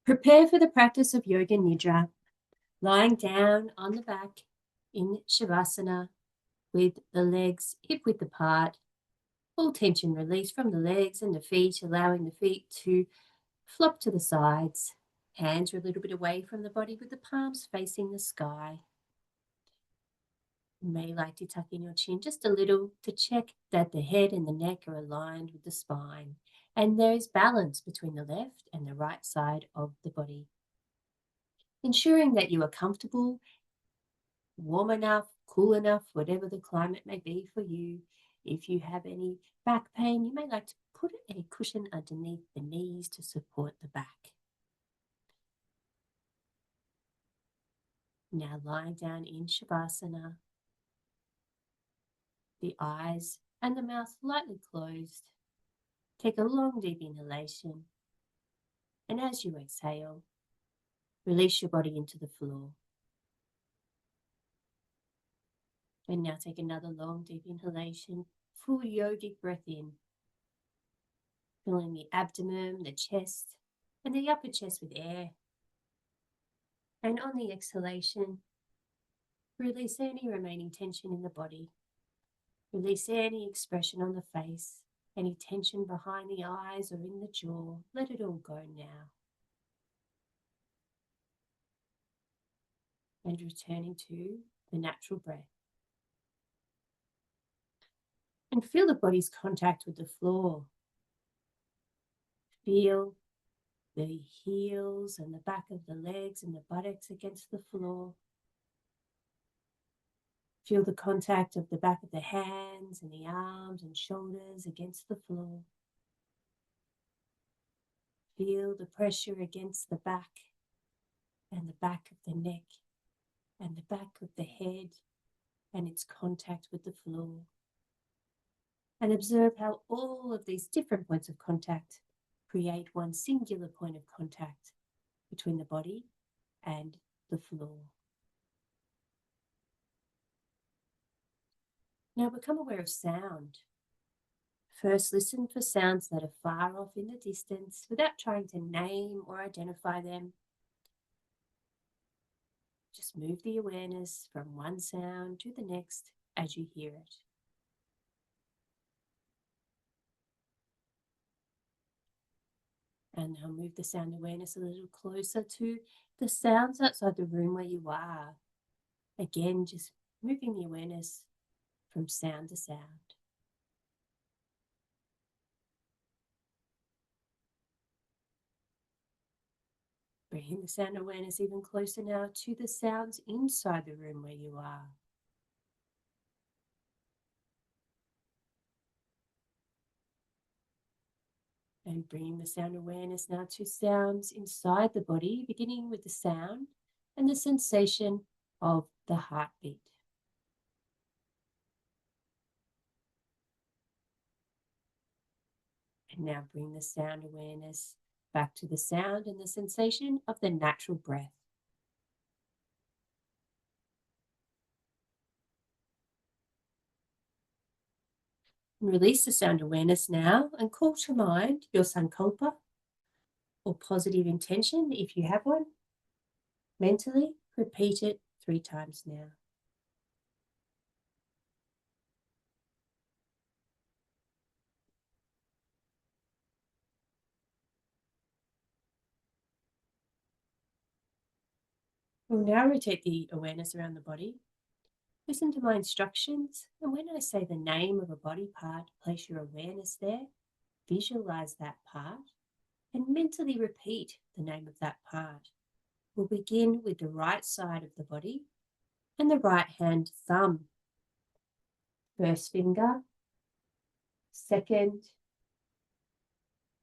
Prepare for the practice of Yoga Nidra, lying down on the back in Shavasana with the legs hip-width apart, all tension released from the legs and the feet, allowing the feet to flop to the sides. Hands are a little bit away from the body with the palms facing the sky. You may like to tuck in your chin just a little to check that the head and the neck are aligned with the spine and there is balance between the left and the right side of the body. Ensuring that you are comfortable, warm enough, cool enough, whatever the climate may be for you. If you have any back pain, you may like to put a cushion underneath the knees to support the back. Now lying down in Shavasana, the eyes and the mouth lightly closed. Take a long deep inhalation, and as you exhale, release your body into the floor. And now take another long deep inhalation, full yogic breath in, filling the abdomen, the chest, and the upper chest with air. And on the exhalation, release any remaining tension in the body. Release any expression on the face, any tension behind the eyes or in the jaw. Let it all go now. And returning to the natural breath. And feel the body's contact with the floor. Feel the heels and the back of the legs and the buttocks against the floor. Feel the contact of the back of the hands and the arms and shoulders against the floor. Feel the pressure against the back and the back of the neck and the back of the head and its contact with the floor. And observe how all of these different points of contact create one singular point of contact between the body and the floor. Now become aware of sound. First, listen for sounds that are far off in the distance without trying to name or identify them. Just move the awareness from one sound to the next as you hear it. And now move the sound awareness a little closer to the sounds outside the room where you are. Again, just moving the awareness from sound to sound. Bringing the sound awareness even closer now to the sounds inside the room where you are. And bringing the sound awareness now to sounds inside the body, beginning with the sound and the sensation of the heartbeat. And now bring the sound awareness back to the sound and the sensation of the natural breath. Release the sound awareness now and call to mind your Sankalpa or positive intention if you have one. Mentally repeat it 3 times now. We'll now rotate the awareness around the body. Listen to my instructions, and when I say the name of a body part, place your awareness there, visualize that part, and mentally repeat the name of that part. We'll begin with the right side of the body and the right hand thumb. First finger, second,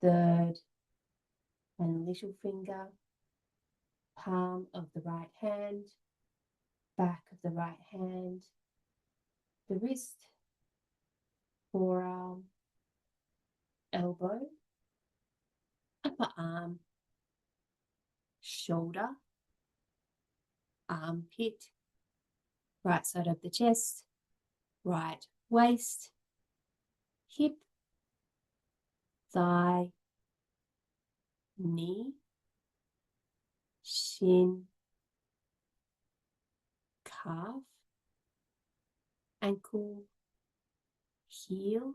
third, and little finger, palm of the right hand, back of the right hand, the wrist, forearm, elbow, upper arm, shoulder, armpit, right side of the chest, right waist, hip, thigh, knee, shin, calf, ankle, heel,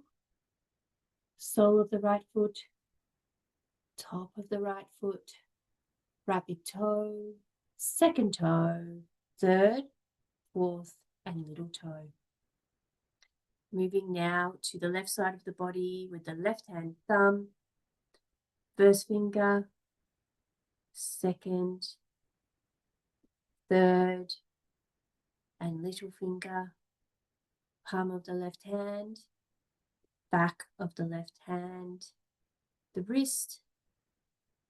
sole of the right foot, top of the right foot, right big toe, second toe, third, fourth, and little toe. Moving now to the left side of the body with the left hand thumb, first finger, second, third, and little finger, palm of the left hand, back of the left hand, the wrist,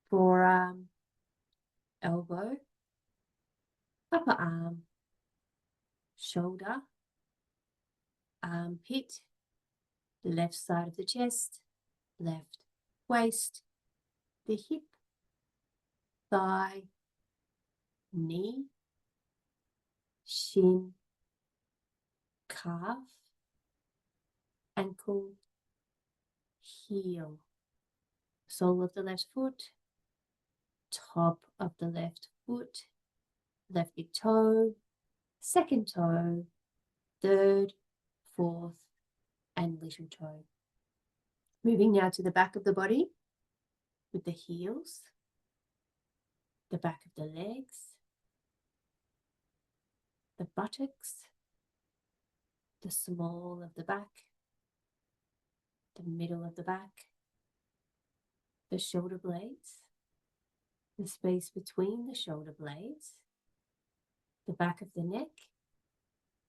forearm, elbow, upper arm, shoulder, armpit, the left side of the chest, left waist, the hip, thigh, knee, shin, calf, ankle, heel, sole of the left foot, top of the left foot, left big toe, second toe, third, fourth, and little toe. Moving now to the back of the body with the heels, the back of the legs, the buttocks, the small of the back, the middle of the back, the shoulder blades, the space between the shoulder blades, the back of the neck,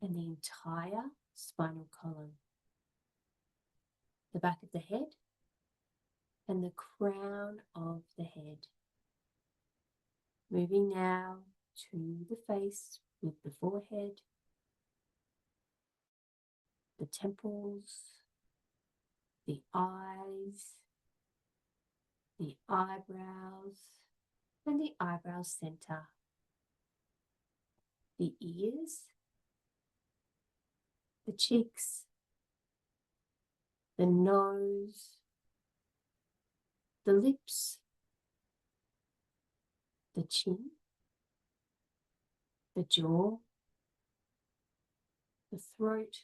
and the entire spinal column, the back of the head, and the crown of the head. Moving now to the face with the forehead, the temples, the eyes, the eyebrows, and the eyebrow center, the ears, the cheeks, the nose, the lips, the chin, the jaw, the throat,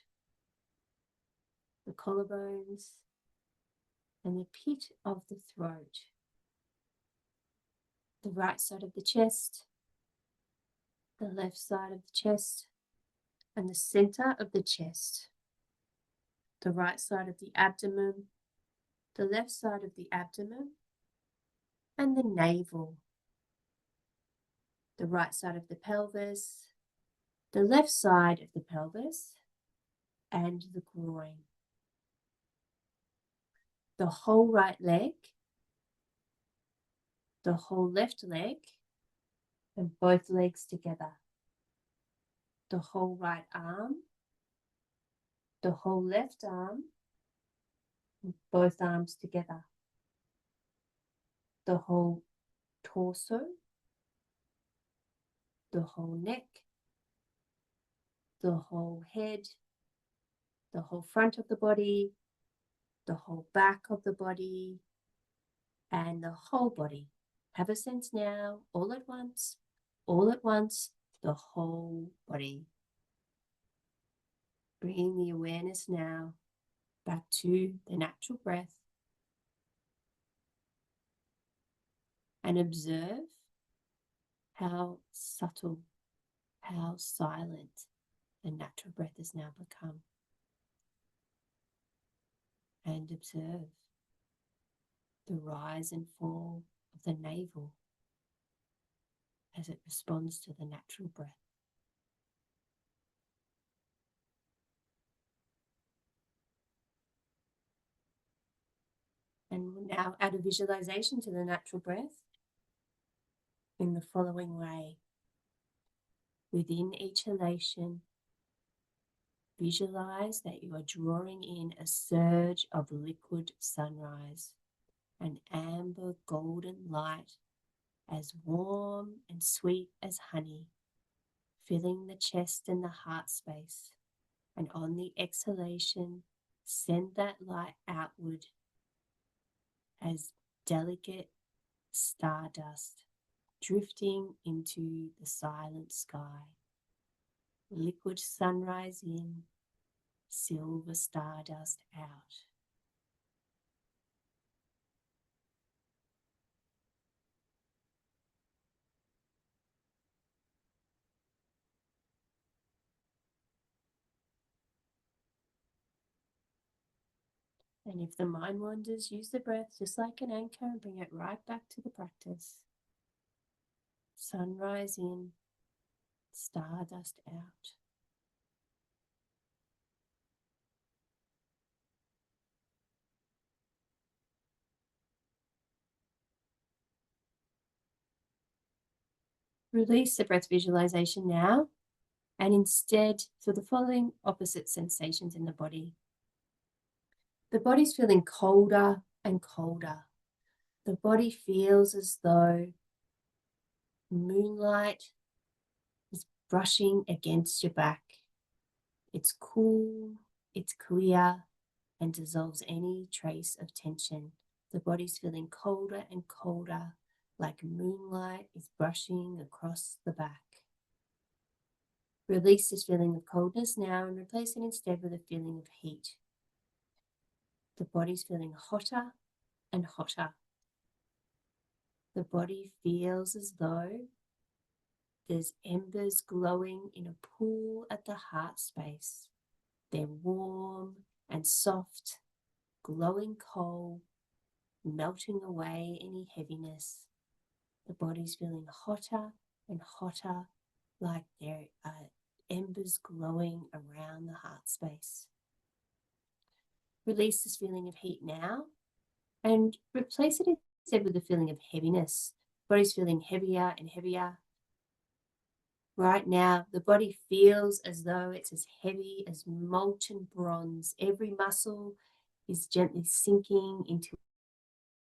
the collarbones, and the pit of the throat, the right side of the chest, the left side of the chest, and the center of the chest, the right side of the abdomen, the left side of the abdomen, and the navel, the right side of the pelvis, the left side of the pelvis, and the groin, the whole right leg, the whole left leg, and both legs together, the whole right arm, the whole left arm, and both arms together, the whole torso, the whole neck, the whole head, the whole front of the body, the whole back of the body, and the whole body. Have a sense now, all at once, the whole body. Bringing the awareness now back to the natural breath, and observe how subtle, how silent the natural breath has now become. And observe the rise and fall of the navel as it responds to the natural breath. And we'll now add a visualization to the natural breath in the following way. Within each halation, visualize that you are drawing in a surge of liquid sunrise, an amber golden light as warm and sweet as honey, filling the chest and the heart space. And on the exhalation, send that light outward as delicate stardust, drifting into the silent sky. Liquid sunrise in, silver stardust out. And if the mind wanders, use the breath just like an anchor and bring it right back to the practice. Sunrise in, stardust out. Release the breath visualization now, and instead feel the following opposite sensations in the body. The body's feeling colder and colder. The body feels as though moonlight is brushing against your back. It's cool, it's clear, and dissolves any trace of tension. The body's feeling colder and colder, like moonlight is brushing across the back. Release this feeling of coldness now and replace it instead with a feeling of heat. The body's feeling hotter and hotter. The body feels as though there's embers glowing in a pool at the heart space. They're warm and soft, glowing coal, melting away any heaviness. The body's feeling hotter and hotter, like there are embers glowing around the heart space. Release this feeling of heat now and replace it instead with a feeling of heaviness. The body's feeling heavier and heavier. Right now, the body feels as though it's as heavy as molten bronze. Every muscle is gently sinking into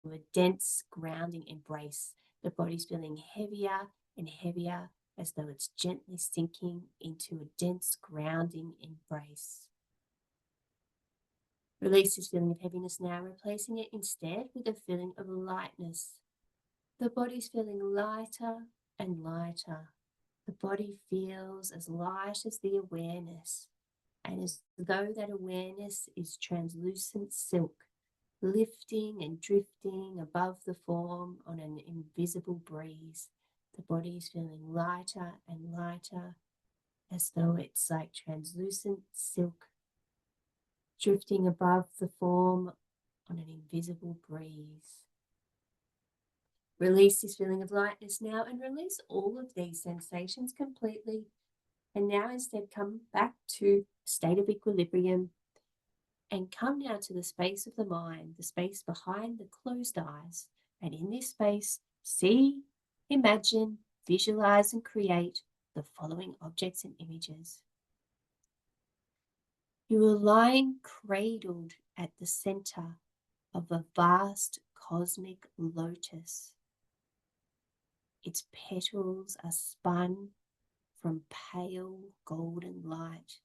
a dense, grounding embrace. The body's feeling heavier and heavier, as though it's gently sinking into a dense, grounding embrace. Release this feeling of heaviness now, replacing it instead with a feeling of lightness. The body's feeling lighter and lighter. The body feels as light as the awareness, and as though that awareness is translucent silk, lifting and drifting above the form on an invisible breeze. The body is feeling lighter and lighter, as though it's like translucent silk, drifting above the form on an invisible breeze. Release this feeling of lightness now and release all of these sensations completely. And now instead come back to a state of equilibrium and come now to the space of the mind, the space behind the closed eyes. And in this space, see, imagine, visualize and create the following objects and images. You are lying cradled at the center of a vast cosmic lotus. Its petals are spun from pale golden light,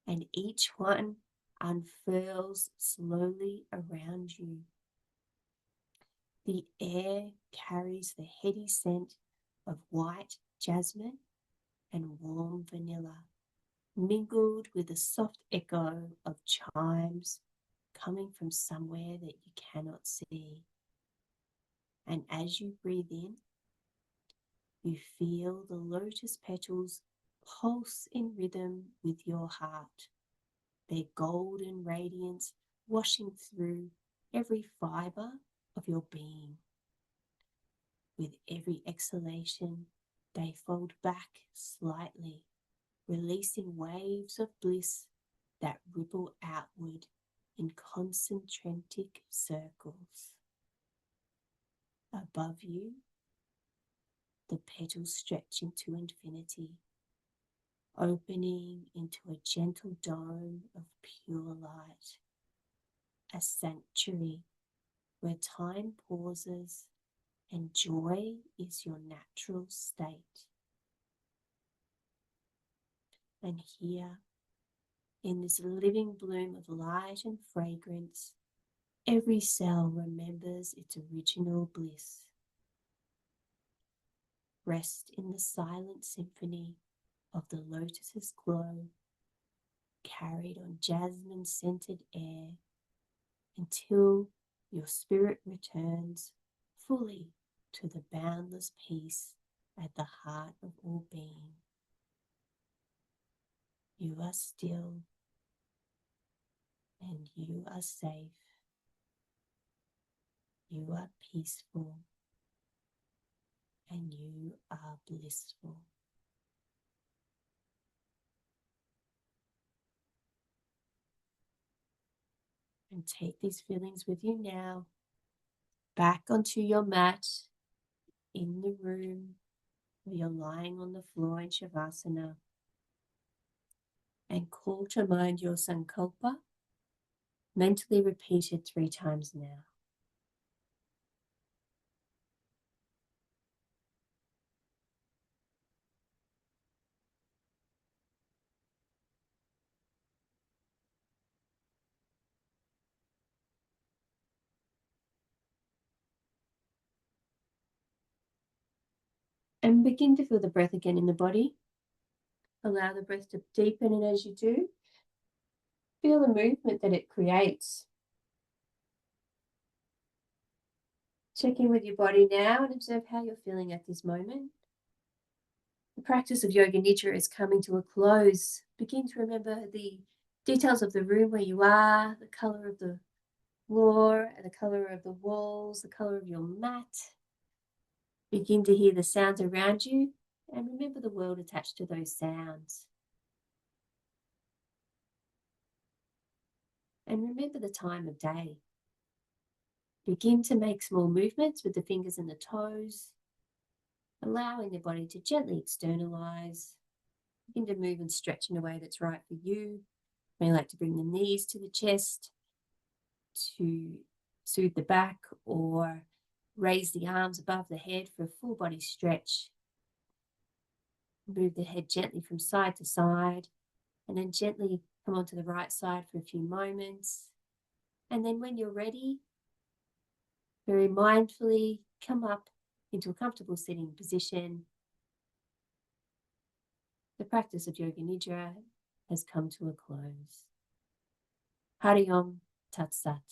and each one unfurls slowly around you. The air carries the heady scent of white jasmine and warm vanilla, mingled with a soft echo of chimes coming from somewhere that you cannot see. And as you breathe in, you feel the lotus petals pulse in rhythm with your heart, their golden radiance washing through every fiber of your being. With every exhalation, they fold back slightly, releasing waves of bliss that ripple outward in concentric circles. Above you, the petals stretch into infinity, opening into a gentle dome of pure light, a sanctuary where time pauses and joy is your natural state. And here, in this living bloom of light and fragrance, every cell remembers its original bliss. Rest in the silent symphony of the lotus's glow, carried on jasmine-scented air, until your spirit returns fully to the boundless peace at the heart of all being. You are still, and you are safe. You are peaceful, and you are blissful. And take these feelings with you now, back onto your mat, in the room, where you're lying on the floor in Shavasana, and call to mind your Sankalpa, mentally repeated 3 times now. And begin to feel the breath again in the body. Allow the breath to deepen, and as you do, feel the movement that it creates. Check in with your body now and observe how you're feeling at this moment. The practice of Yoga Nidra is coming to a close. Begin to remember the details of the room where you are, the color of the floor, the color of the walls, the color of your mat. Begin to hear the sounds around you and remember the world attached to those sounds. And remember the time of day. Begin to make small movements with the fingers and the toes, allowing the body to gently externalize. Begin to move and stretch in a way that's right for you. You may like to bring the knees to the chest to soothe the back, or raise the arms above the head for a full body stretch. Move the head gently from side to side, and then gently come onto the right side for a few moments. And then when you're ready, very mindfully come up into a comfortable sitting position. The practice of Yoga Nidra has come to a close. Hari Om Tat Sat.